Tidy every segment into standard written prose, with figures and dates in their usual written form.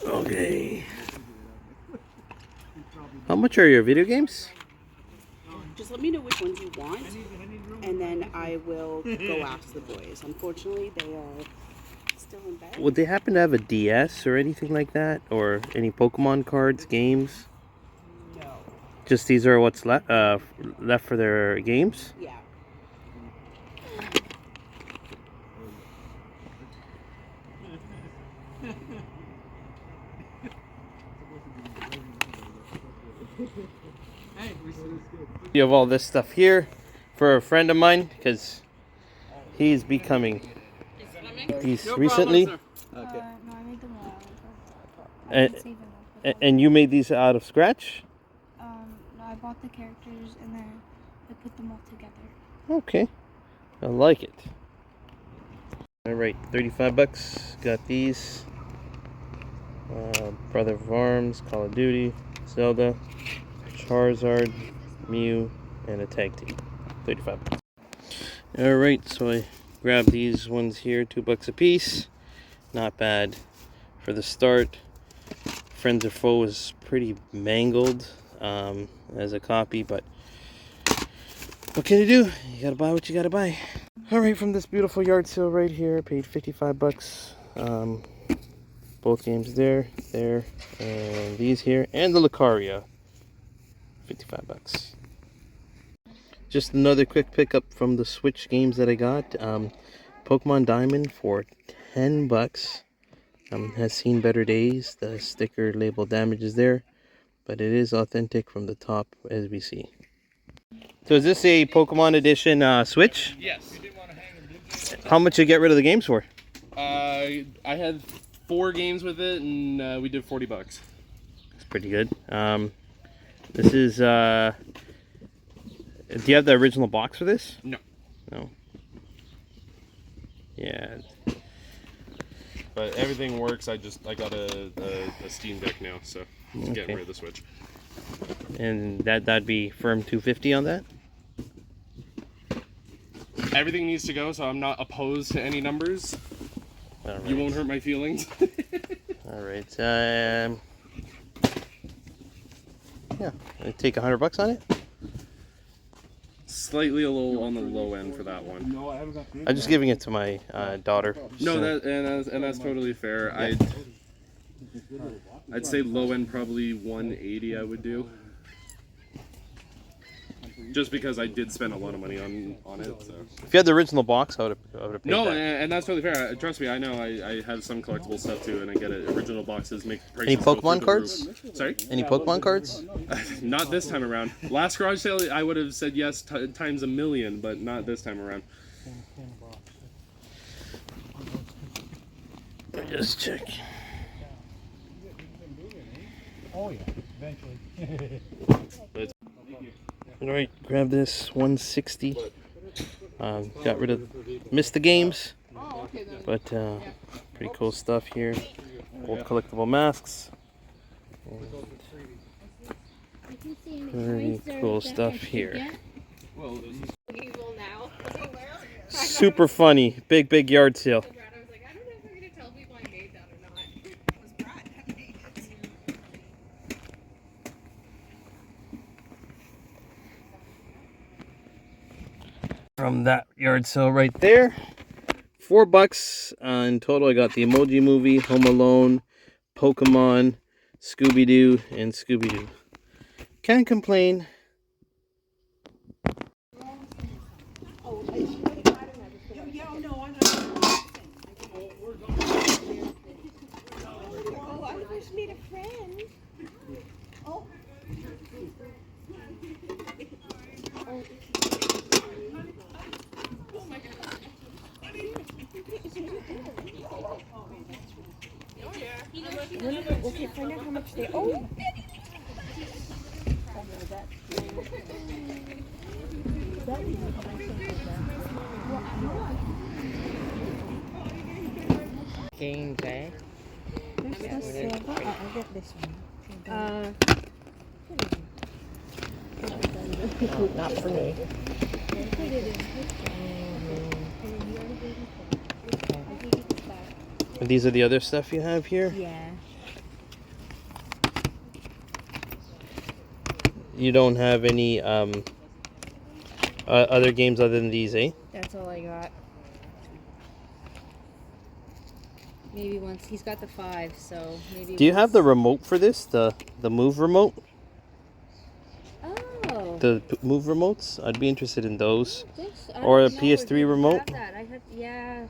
Okay. How much are your video games? Just let me know which ones you want, and then I will go ask the boys. Unfortunately, they are still in bed. Would they happen to have a DS or anything like that? Or any Pokemon cards, games? No. Just these are what's left for their games? Yeah. You have all this stuff here for a friend of mine because he's becoming these recently. No, I made them all. And you made these out of scratch? No, I bought the characters and then I put them all together. Okay, I like it. All right, 35 bucks. Got these. Brother of Arms, Call of Duty, Zelda, Charizard, Mew, and a tag team. 35 bucks. All right, so I grabbed these ones here, $2 a piece. Not bad for the start. Friends or Foe is pretty mangled as a copy, but what can you do? You gotta buy what you gotta buy. All right, from this beautiful yard sale right here, paid 55 bucks. Both games there, and these here, and the Lucaria, 55 bucks. Just another quick pickup from the Switch games that I got. Pokemon Diamond for 10 bucks. Has seen better days. The sticker label damage is there, but it is authentic from the top as we see. So is this a Pokemon Edition Switch? Yes. How much you get rid of the games for? I had 4 games with it, and we did 40 bucks. It's pretty good. This is, do you have the original box for this? No. No. Yeah. But everything works. I got a Steam Deck now, so I'm getting rid of the Switch. And that'd be firm 250 on that? Everything needs to go, so I'm not opposed to any numbers. All right. You won't hurt my feelings. All right. Yeah, I take 100 bucks on it. Slightly a little on the low end for that one. I'm just giving it to my daughter. No, that's totally fair. I'd say low end probably 180. I would do. Just because I did spend a lot of money on it. So. If you had the original box, I would have paid No, that. and that's totally fair. Trust me, I know. I have some collectible stuff too, and I get it. Original boxes make prices. Any go Pokemon through the cards? roof. Sorry? Any Pokemon cards? Not this time around. Last garage sale, I would have said yes times a million, but not this time around. Just check. Oh yeah, eventually. All right, grab this 160. Got rid of, missed the games, but pretty cool stuff here. Old collectible masks. Very cool stuff here. Super funny, big yard sale. From that yard sale right there, $4 in total. I got the Emoji Movie, Home Alone, Pokemon, Scooby-Doo, and Scooby-Doo. Can't complain. Okay, find out how much they owe. Game back. Where's the silver? Oh, I'll get this one. Not for me. And these are the other stuff you have here? Yeah. you don't have any other games other than these, eh? That's all I got. Maybe once he's got the 5, so maybe. Do you have the remote for this? The Move remote? Oh. The Move remotes? I'd be interested in those. I don't think so. I Or don't a know PS3 if we remote? have that. Yeah.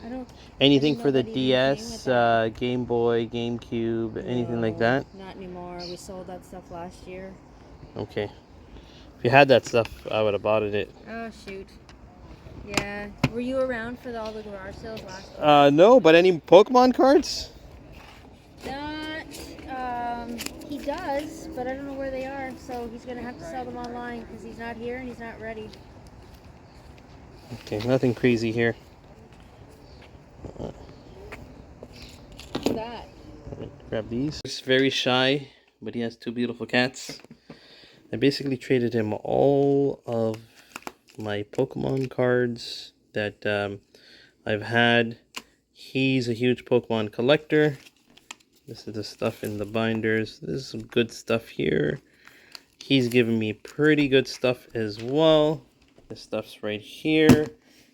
I don't. Anything know for the that he even came with DS, that. Game Boy, GameCube, anything like No, that? Not anymore. We sold that stuff last year. Okay. If you had that stuff, I would have bought it. Oh shoot. Yeah. Were you around for all the garage sales last year? No, but any Pokemon cards? Not. He does, but I don't know where they are. So he's gonna have to sell them online because he's not here and he's not ready. Okay, nothing crazy here. What's that? Grab these. He's very shy, but he has 2 beautiful cats. I basically traded him all of my Pokemon cards that I've had. He's a huge Pokemon collector. This is the stuff in the binders. This is some good stuff here. He's given me pretty good stuff as well. This stuff's right here.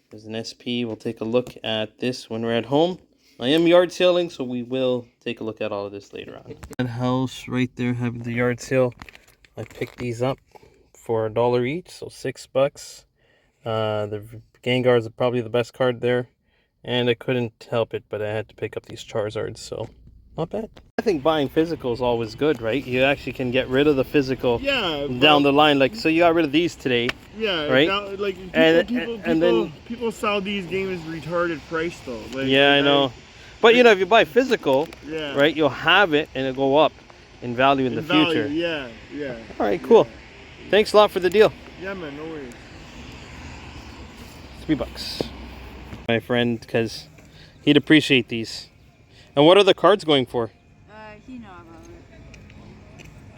There's an SP. We'll take a look at this when we're at home. I am yard selling, so we will take a look at all of this later on. That house right there having the yard sale. I picked these up for $1 each, so $6. The Gengar is probably the best card there, and I couldn't help it, but I had to pick up these Charizards, so not bad. I think buying physical is always good, right? You actually can get rid of the physical down the line. Like, so you got rid of these today. Yeah, right? Like people sell these games retarded price though. Like, yeah, I know. But you know, if you buy physical, yeah, right, you'll have it and it'll go up in value in the future. Yeah. All right, cool. Yeah. Thanks a lot for the deal. Yeah, man, no worries. $3. My friend, because he'd appreciate these. And what are the cards going for? He know about it.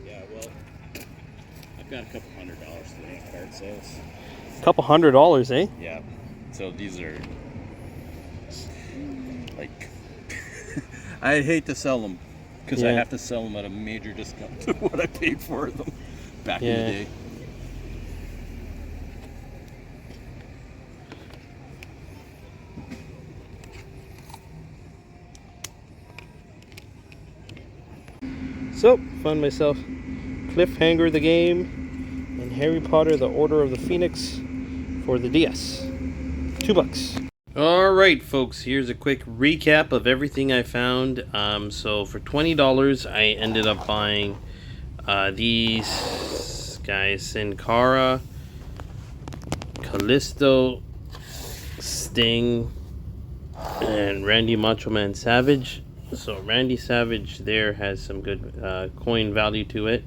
Yeah, well, I've got a couple $100 today in card sales. Couple $100, eh? Yeah. So these are like I hate to sell them because I have to sell them at a major discount to what I paid for them back in the day. So, found myself Cliffhanger the game and Harry Potter the Order of the Phoenix for the DS. $2. Alright folks, here's a quick recap of everything I found. So for $20 I ended up buying these guys, Sin Cara, Callisto, Sting, and Randy Macho Man Savage. So Randy Savage there has some good coin value to it.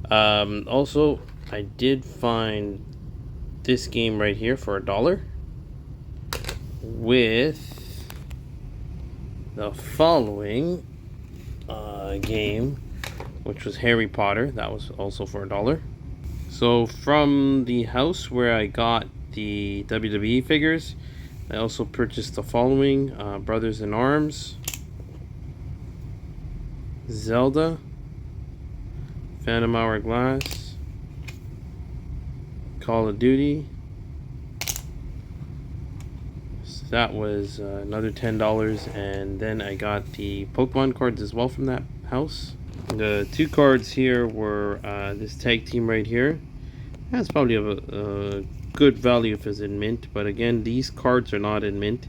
Also, I did find this game right here for $1 with the following game, which was Harry Potter. That was also for $1. So from the house where I got the WWE figures, I also purchased the following: Brothers in Arms, Zelda, Phantom Hourglass, Call of Duty. So that was another $10, and then I got the Pokemon cards as well from that house. The 2 cards here were this tag team right here. That's probably a good value if it's in mint, but again, these cards are not in mint.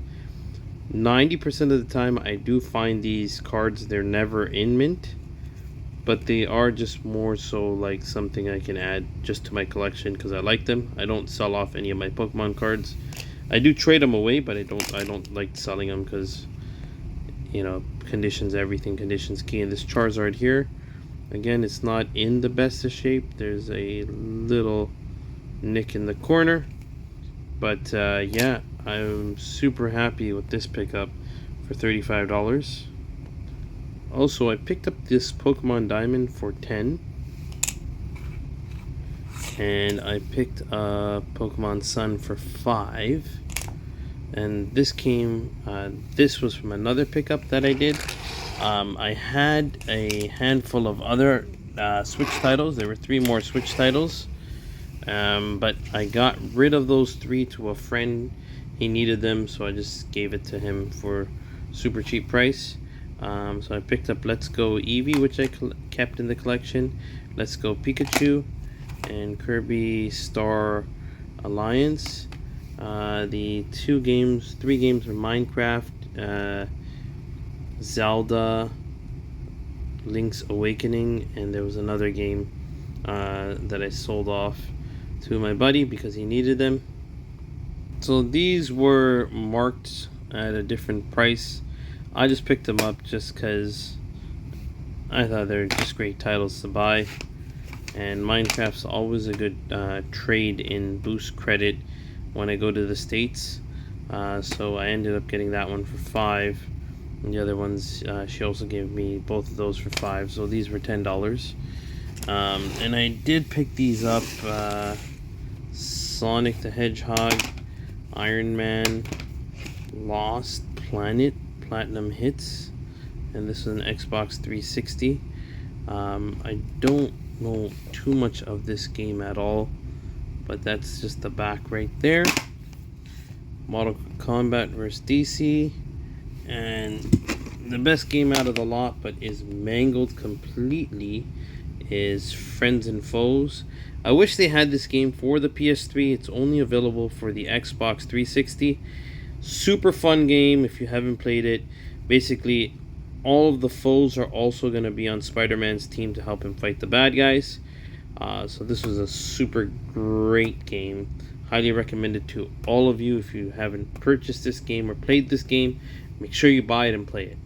90% of the time I do find these cards, they're never in mint, but they are just more so like something I can add just to my collection because I like them. I don't sell off any of my Pokemon cards. I do trade them away, but I don't like selling them because, you know, conditions, everything, conditions key. And this Charizard here, again, it's not in the best of shape. There's a little nick in the corner, but yeah, I'm super happy with this pickup for $35. Also, I picked up this Pokemon Diamond for $10, and I picked up Pokemon Sun for $5. And this came, this was from another pickup that I did. I had a handful of other Switch titles. There were 3 more Switch titles. But I got rid of those 3 to a friend. He needed them, so I just gave it to him for super cheap price. So I picked up Let's Go Eevee, which I kept in the collection, Let's Go Pikachu, and Kirby Star Alliance. The 3 games were Minecraft, Zelda, Link's Awakening, and there was another game that I sold off to my buddy because he needed them. So these were marked at a different price. I just picked them up just because I thought they were just great titles to buy, and Minecraft's always a good trade in boost credit when I go to the States. So I ended up getting that one for $5, and the other ones she also gave me both of those for $5, so these were $10. And I did pick these up: Sonic the Hedgehog, Iron Man, Lost Planet, Platinum Hits, and this is an Xbox 360. I don't know too much of this game at all, but that's just the back right there. Mortal Kombat vs. DC, and the best game out of the lot, but is mangled completely, is Friends and Foes. I wish they had this game for the PS3. It's only available for the Xbox 360. Super fun game if you haven't played it. Basically, all of the foes are also going to be on Spider-Man's team to help him fight the bad guys. So this was a super great game. Highly recommended to all of you. If you haven't purchased this game or played this game, make sure you buy it and play it.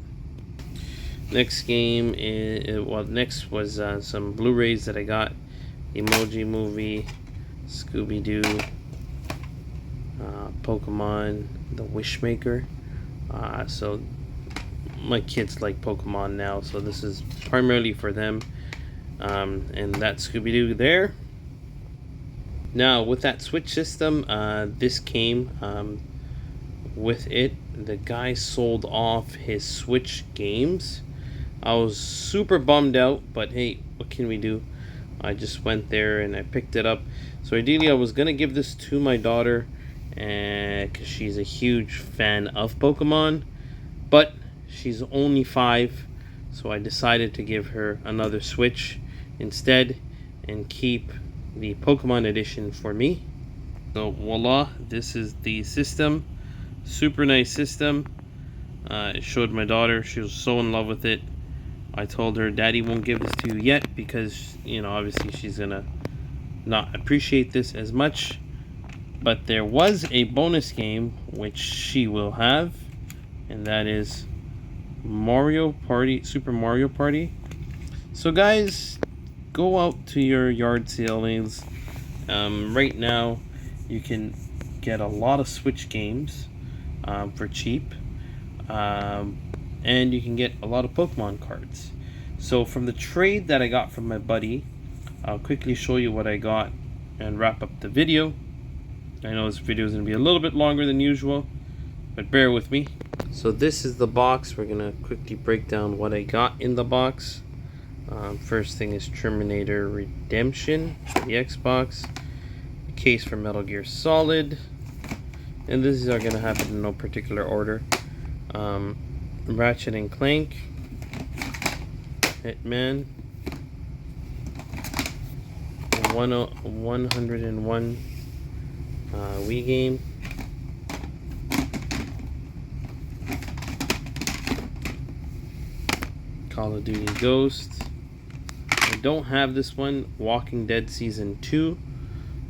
Next game is, next was some Blu-rays that I got. Emoji Movie, Scooby-Doo, Pokemon, The Wishmaker. So my kids like Pokemon now, so this is primarily for them. And that Scooby-Doo there. Now with that Switch system, this came with it. The guy sold off his Switch games. I was super bummed out, but hey, what can we do? I just went there and I picked it up. So ideally I was going to give this to my daughter because she's a huge fan of Pokemon, but she's only 5, so I decided to give her another Switch instead and keep the Pokemon edition for me. So voila, this is the system. Super nice system. I showed my daughter, she was so in love with it. I told her, Daddy won't give this to you yet because, you know, obviously she's gonna not appreciate this as much. But there was a bonus game which she will have, and that is Mario Party, Super Mario Party. So guys, go out to your yard sales. Right now you can get a lot of Switch games for cheap. And you can get a lot of Pokemon cards. So from the trade that I got from my buddy, I'll quickly show you what I got and wrap up the video. I know this video is going to be a little bit longer than usual, but bear with me. So this is the box. We're going to quickly break down what I got in the box. First thing is Terminator Redemption for the Xbox. A case for Metal Gear Solid. And these are going to happen in no particular order. Ratchet and Clank, Hitman, 101 Wii game, Call of Duty Ghost. I don't have this one, Walking Dead Season 2,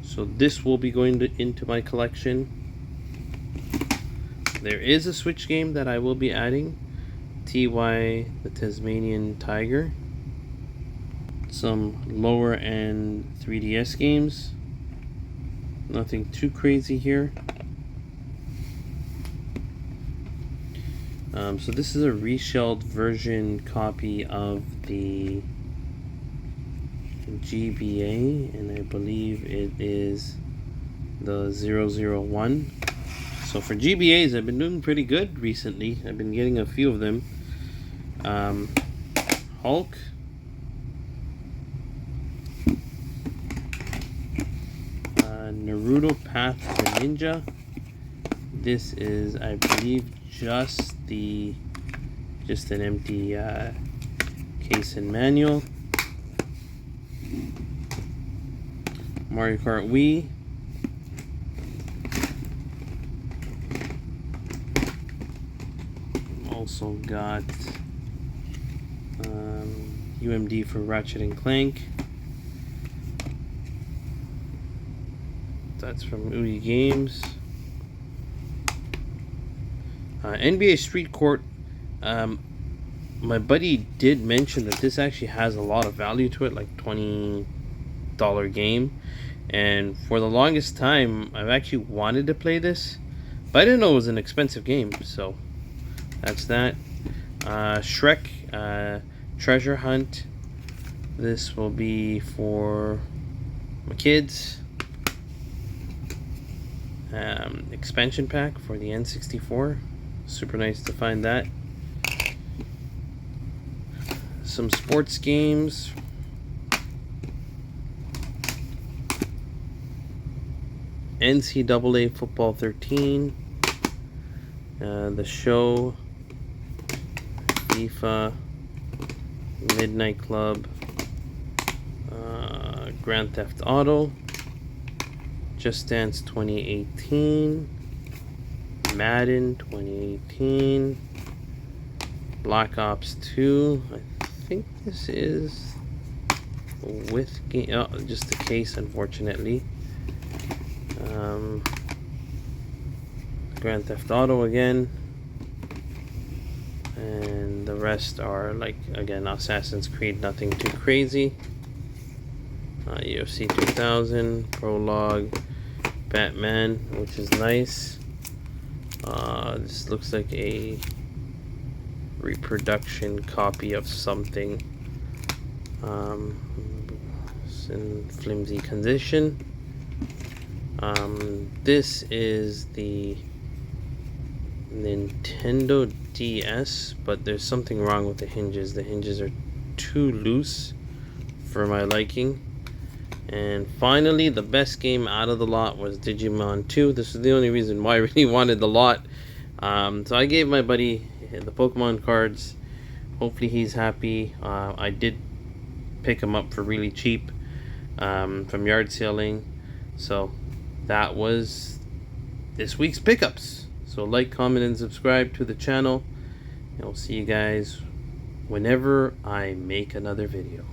so this will be going into my collection. There is a Switch game that I will be adding, TY the Tasmanian Tiger. Some lower end 3DS games. Nothing too crazy here. So this is a reshelled version copy of the GBA, and I believe it is the 001. So for GBAs, I've been doing pretty good recently. I've been getting a few of them. Hulk, Naruto Path of the Ninja. This is, I believe, just an empty case and manual. Mario Kart Wii. Also got UMD for Ratchet and Clank. That's from Udi Games. NBA Street Court. My buddy did mention that this actually has a lot of value to it, like $20 game. And for the longest time, I've actually wanted to play this, but I didn't know it was an expensive game. So that's that. Shrek Treasure Hunt. This will be for my kids. Expansion pack for the N64. Super nice to find that. Some sports games. NCAA Football 13. The Show. FIFA. Midnight Club. Grand Theft Auto. Just Dance 2018. Madden 2018. Black Ops 2. I think this is with game. Oh, just a case, unfortunately. Grand Theft Auto again. And the rest are, like, again, Assassin's Creed, nothing too crazy. UFC 2000, Prologue, Batman, which is nice. This looks like a reproduction copy of something. It's in flimsy condition. This is the Nintendo DS, but there's something wrong with the hinges. The hinges are too loose for my liking. And finally, the best game out of the lot was Digimon 2. This is the only reason why I really wanted the lot. So I gave my buddy the Pokemon cards. Hopefully he's happy. I did pick them up for really cheap from yard selling. So that was this week's pickups. So like, comment, and subscribe to the channel. And I'll see you guys whenever I make another video.